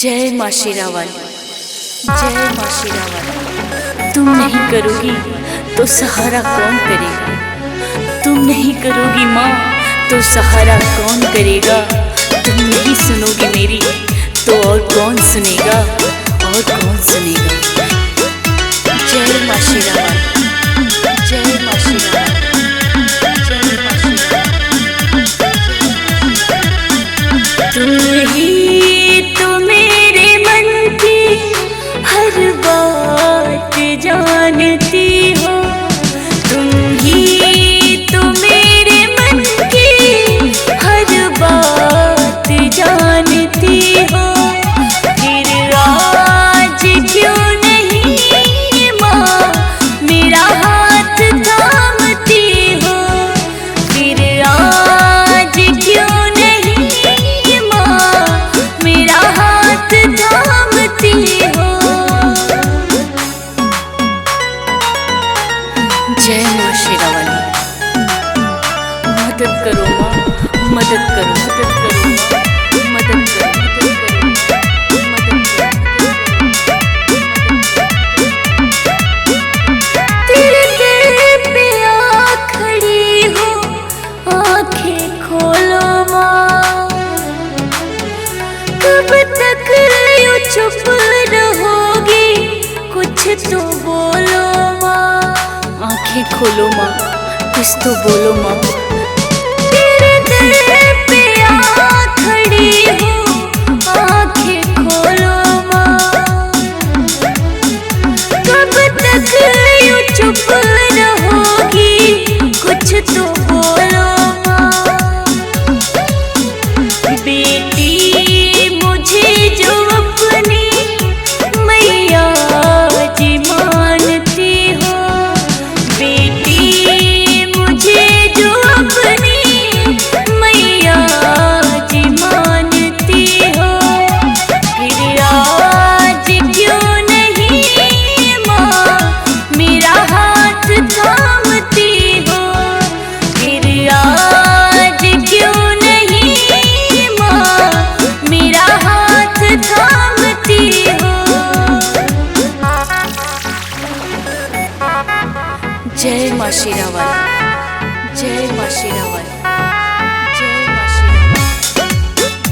जय माँ शेरावाली, जय माँ शेरावाली। तुम नहीं करोगी तो सहारा कौन करेगा? तुम नहीं करोगी माँ तो सहारा कौन करेगा? तुम नहीं सुनोगी मेरी तो और कौन सुनेगा, और कौन सुनेगा? जय माँ शेरावाली, जय माँ शेरावाली, जय माँ शेरावाली। तुम ही तो मेरे मन की हर बात जानती हो, तुम ही तो मेरे मन की हर बात जानती हो। फिर आज क्यों नहीं माँ मेरा हाथ थामती हो? फिर आज क्यों नहीं माँ मेरा हाथ थामती हो? जय माँ शेरावाली, मदद करो माँ, मदद करो, मदद करो माँ, मदद करो, मदद करो, तेरे दर पे आ खड़ी हूँ, आँखें खोलो माँ। कब तक यूँ चुप रहोगी, कुछ तो बोलो माँ। आँखें खोलो माँ, कुछ तो बोलो माँ। तेरे दर पे आ खड़ी हूँ, आँखें खोलो माँ। कब तक यूँ चुप रहोगी, कुछ तो बोलो माँ। बेटी मुझे जो अपनी मैया जी मानती हो, बेटी मुझे जो अपनी मैया जी मानती हो। फिर आज क्यों नहीं माँ मेरा हाथ थामती हो? फिर आज क्यों नहीं माँ मेरा हाथ थामती हो? जय माँ शेरावाली, जय माँ शेरावाली, जय माँ शेरावाली,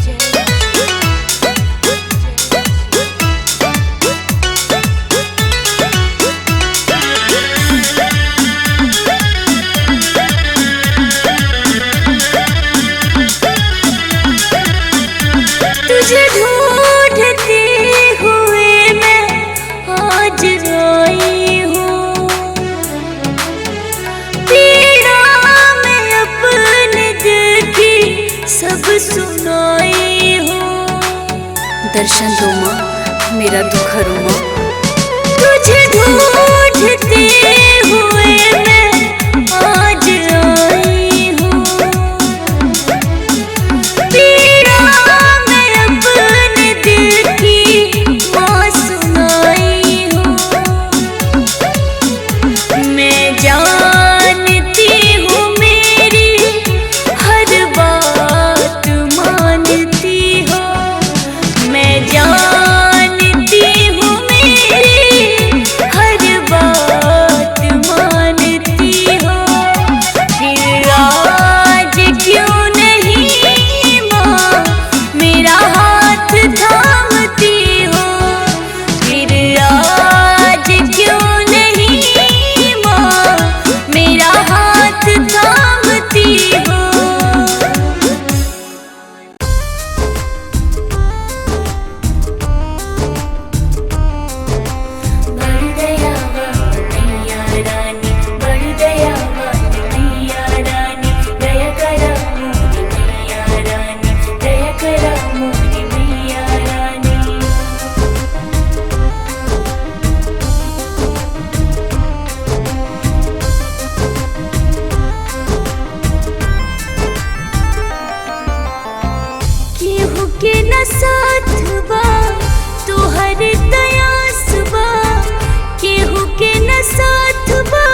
जय तुझे ढूंढते हुए मैं आज आई हूँ। पीड़ा मैं अपने दिल की सब सुनाई हूँ। दर्शन दो माँ, मेरा दुख हरो माँ। तुझे ढूंढते हुए मैं आज आई हूँ। पीड़ा मैं अपने दिल की माँ सुनाई हूँ। मैं जानती हूँ मेरी हर बात मानती हो। मैं जानती हूँ मेरी हर बात मानती हो। फिर आज क्यों नहीं माँ मेरा हाथ थामती हो? फिर आज क्यों नहीं माँ मेरा हाथ थामती हो? बड़ दयावान मैया रानी, बड़ दयावान मैया रानी, दया करा मोरी मैया रानी, दया करा मोरी मैया रानी। केहू के न साथ बा तोहर दयास बा, केहू के न साथ बा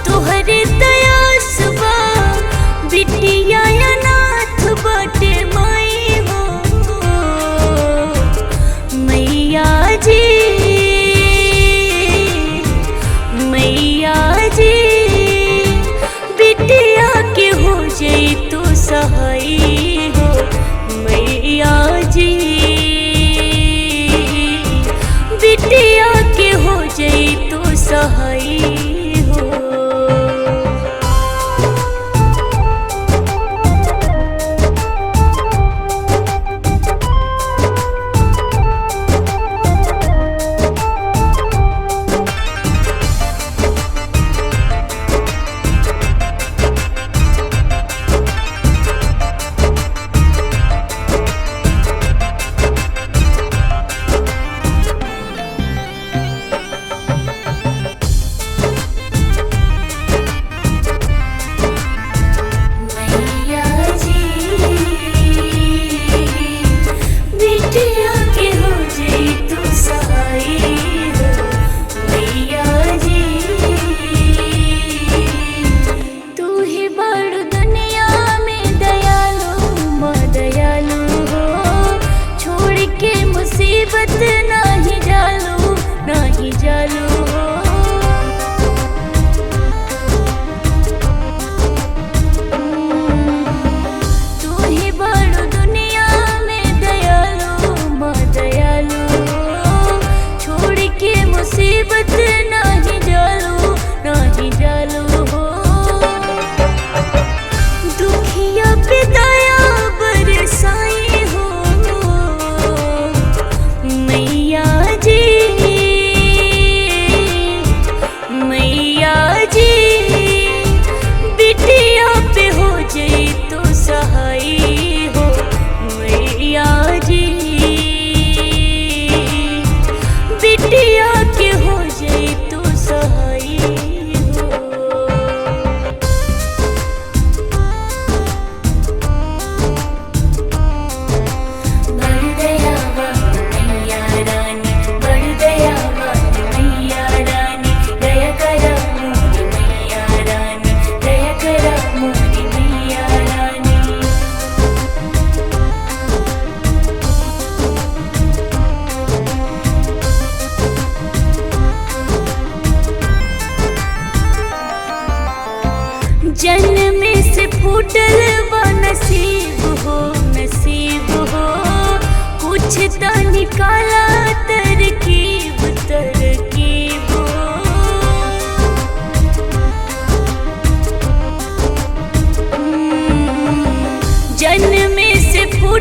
तोहर दयास बा। बिटिया अनाथ बाटे माई हो,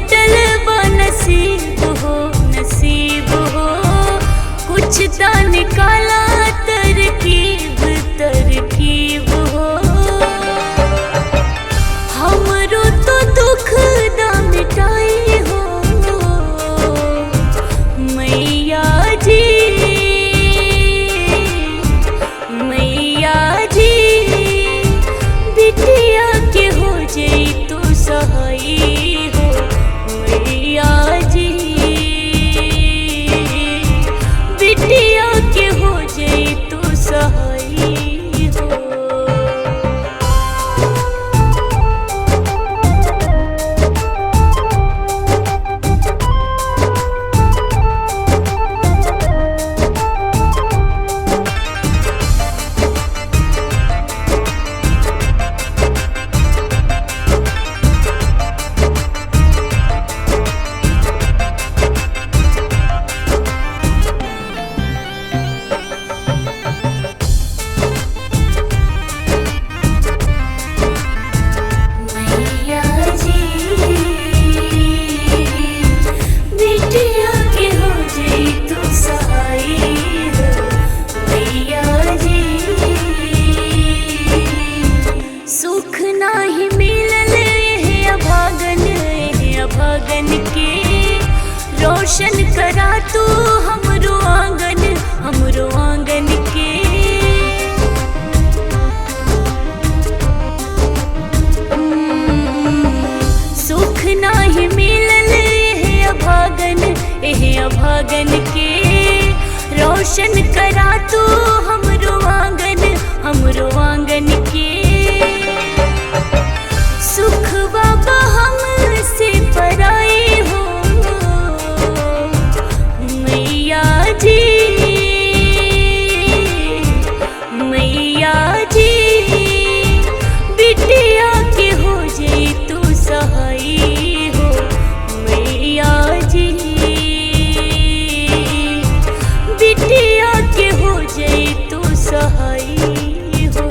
फुटल बा नसीब हो, नसीब हो। कुछ ता निकाला तरकीब, तरकीब हो। हमरो तो दुख दा मिटाई हो मैया जी, मैया जी। बिटिया के हो जाई तो सहाई हो मैया जी, बिटिया के हो जाई तो सहाई हो। रोशन करा तू हमरो आंगन, हमरो आंगन के। सुख नाही मिलल एह अभागन, एह अभागन के। रोशन करा तू हमरो आंगन, हमरो आंगन के। सुख बाबा हमसे पराई हो मैया जी, मैया जी। बिटिया के हो जाई तू सहाई हो मैया जी, बिटिया के हो जाई तू सहाई हो।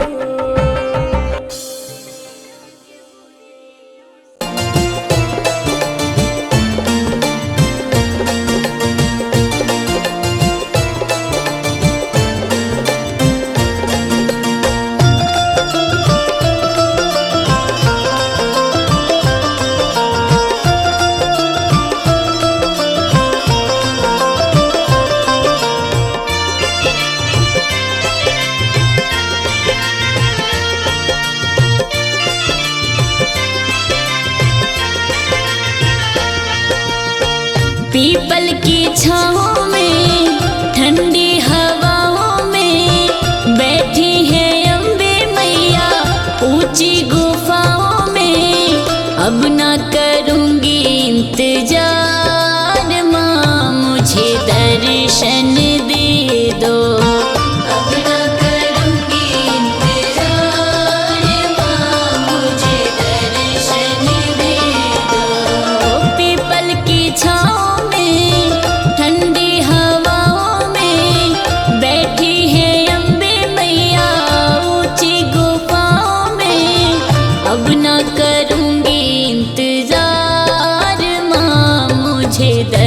पीपल की छाँव में, ठंडी हवाओं में बैठी है अम्बे मैया ऊंची गुफाओं में। अब ना करूँगी इंतजार माँ, मुझे दर्शन दे दो। अब ना करूँगी इंतजार माँ, मुझे दर्शन दे दो। पीपल की छाँव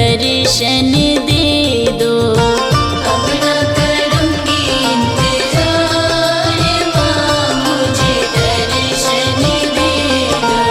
दर्शन दे दो। अब ना करूँगी इंतजार माँ, मुझे दर्शन दे दो।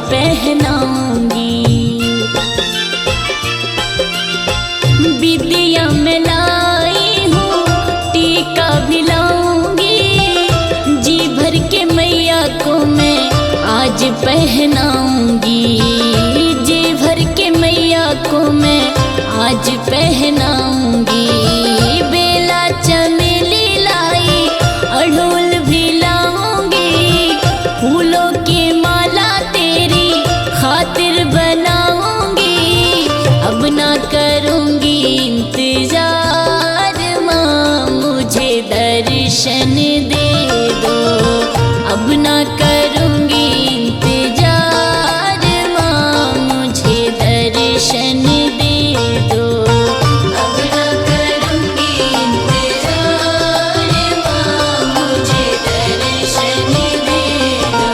पहनाऊंगी। बिंदिया में लाई हूँ, टीका भी लाऊंगी। जी भर के मैया को मैं पहनाऊंगी, जी भर के मैया को मैं आज पहनाऊंगी। बेला चमेली लाई अड़हुल भी लाऊंगी, फूलों की माला तेरी खातिर बनाऊंगी। अब ना करूंगी इंतजार माँ, मुझे दर्शन दे दो। अब ना करूंगी इंतजार माँ, मुझे दर्शन दे दो। अब ना करूंगी इंतजार माँ, मुझे दर्शन दे दो।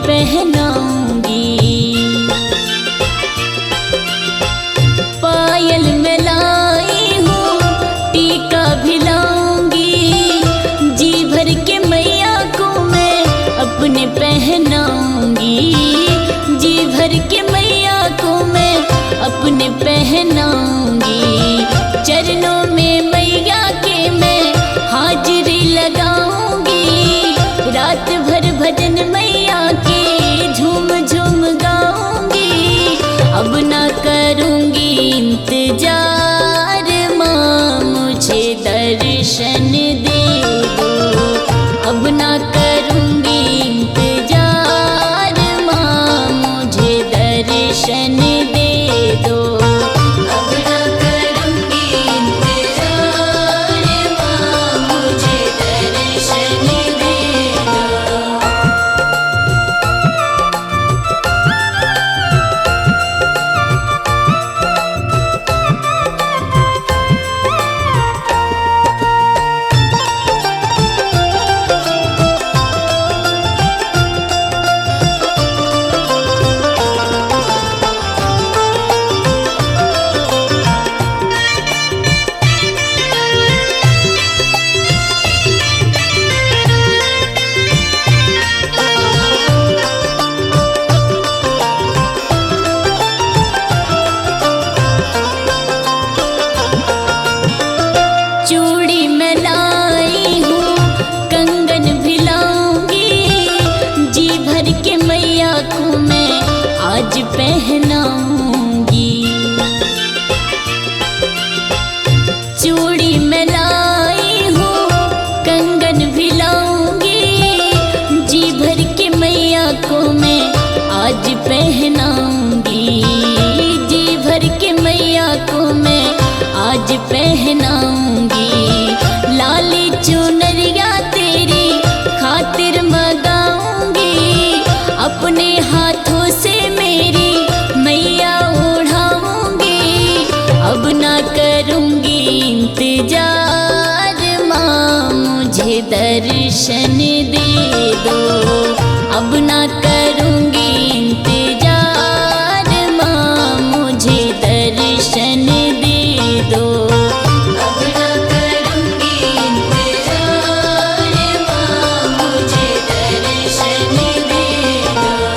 पहनाऊंगी पायल में लाई हूँ, टीका भी लाऊंगी। जी भर के मैया को मैं अपने पहनाऊंगी, जी भर के मैया को मैं अपने पहनाऊंगी। चरणों में मैया के मैं हाजिरी लगाऊंगी, रात भर भजन मैया के झूम झूम गाऊंगी। अब ना करूंगी इंतजार माँ, मुझे दर्शन दे दो। अब ना करूंगी इंतजार माँ, मुझे दर्शन दे दो। अब ना करूंगी इंतजार माँ, मुझे दर्शन दे दो। चूड़ी में लाई हूँ, कंगन भी लाऊंगी। जी भर के मैया को मैं आज पहनाऊंगी। चूड़ी में लाई हूँ, कंगन भी लाऊंगी। जी भर के मैया को मैं आज पहनाऊंगी। जी भर के मैया को मैं आज पहनाऊंगी। लाली चुनरिया तेरी खातिर मंगाऊंगी, अपने हाथों से मेरी मैया ओढ़ाऊंगी। अब ना करूंगी इंतजार माँ, मुझे दर्शन दे दो। अब ना करूंगी इंतजार माँ, मुझे दर्शन दे दो। अब ना करूंगी इंतजार माँ, मुझे दर्शन दे दो।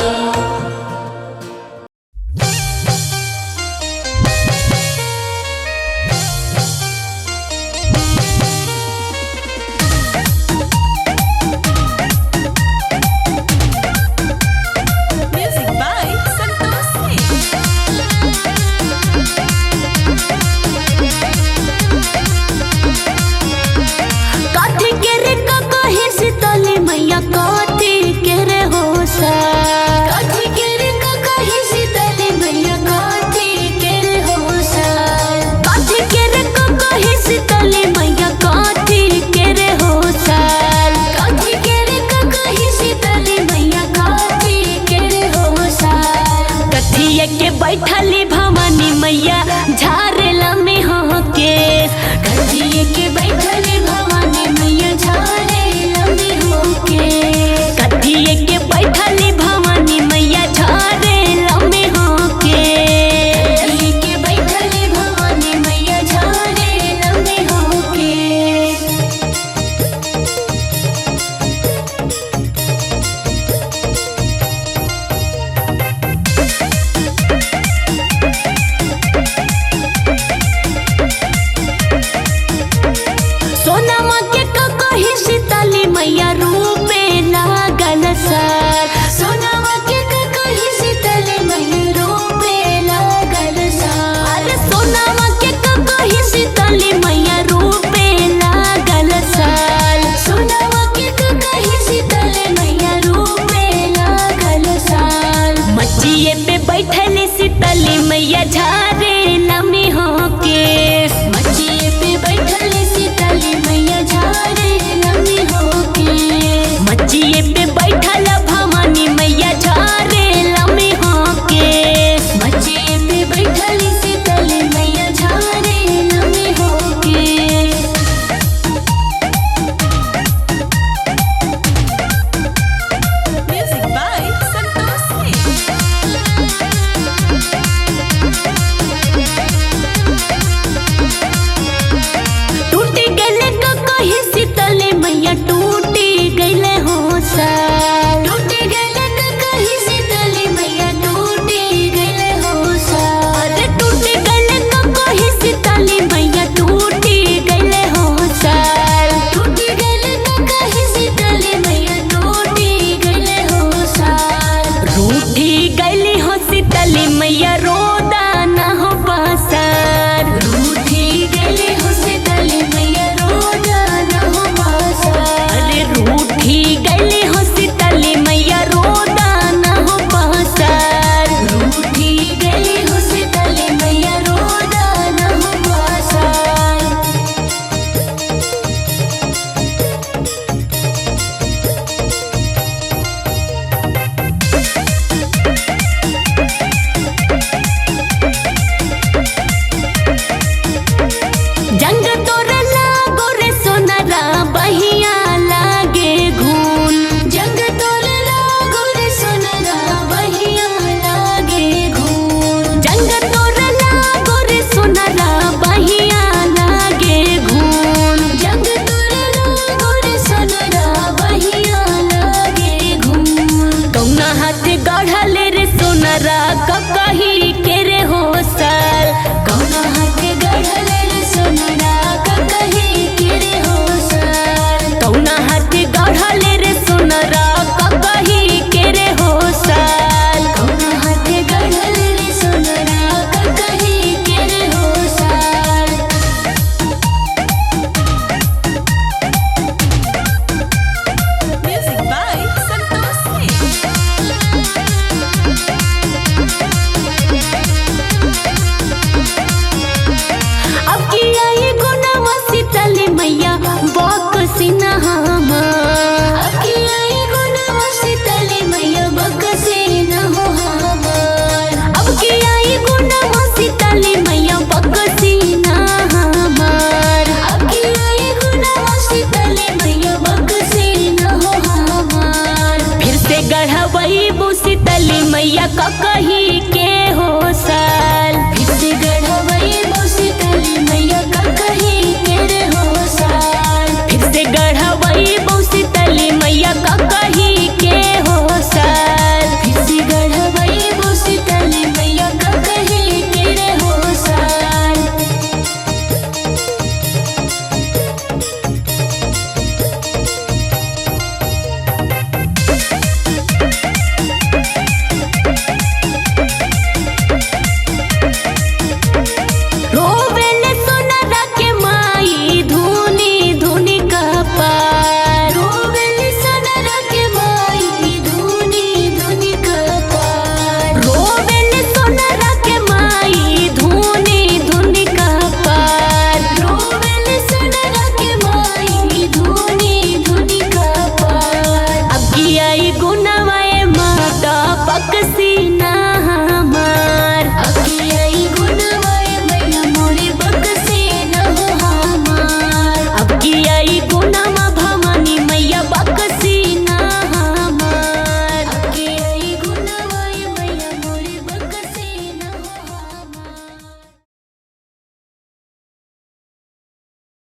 मैया ककही के